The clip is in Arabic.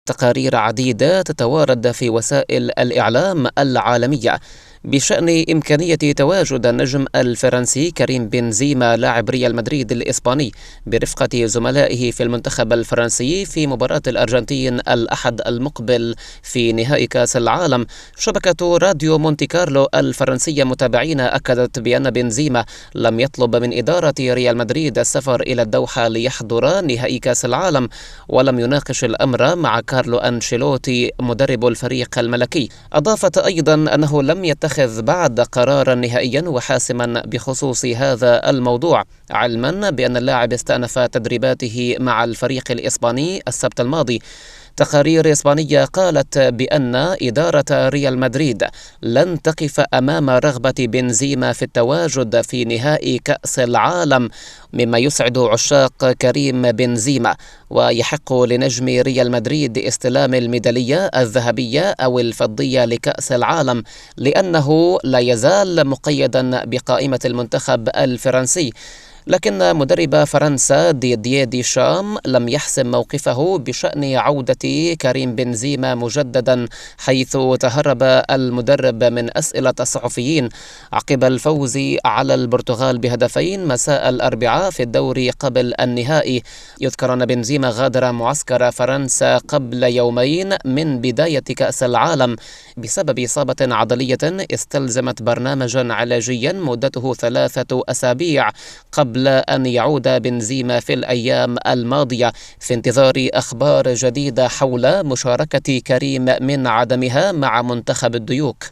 تقارير عديدة تتوارد في وسائل الإعلام العالمية بشأن إمكانية تواجد النجم الفرنسي كريم بنزيما لاعب ريال مدريد الإسباني برفقة زملائه في المنتخب الفرنسي في مباراة الأرجنتين الأحد المقبل في نهائي كأس العالم. شبكة راديو مونتي كارلو الفرنسية متابعين أكدت بأن بنزيما لم يطلب من إدارة ريال مدريد السفر إلى الدوحة ليحضر نهائي كأس العالم، ولم يناقش الأمر مع كارلو أنشيلوتي مدرب الفريق الملكي. أضافت أيضا أنه لم يتخذ بعد قرارا نهائيا وحاسما بخصوص هذا الموضوع، علما بأن اللاعب استأنف تدريباته مع الفريق الإسباني السبت الماضي. تقارير إسبانية قالت بأن إدارة ريال مدريد لن تقف أمام رغبة بنزيما في التواجد في نهائي كأس العالم، مما يسعد عشاق كريم بنزيما، ويحق لنجم ريال مدريد استلام الميدالية الذهبية أو الفضية لكأس العالم، لأنه لا يزال مقيدا بقائمة المنتخب الفرنسي. لكن مدرب فرنسا ديدييه ديشام لم يحسم موقفه بشأن عودة كريم بنزيما مجددا، حيث تهرب المدرب من أسئلة الصحفيين عقب الفوز على البرتغال بهدفين مساء الأربعاء في الدوري قبل النهائي. يذكر أن بنزيما غادر معسكر فرنسا قبل يومين من بداية كأس العالم بسبب إصابة عضلية استلزمت برنامجا علاجيا مدته 3 أسابيع قبل أن يعود بنزيما في الأيام الماضية، في انتظار أخبار جديدة حول مشاركة كريم من عدمها مع منتخب الديوك.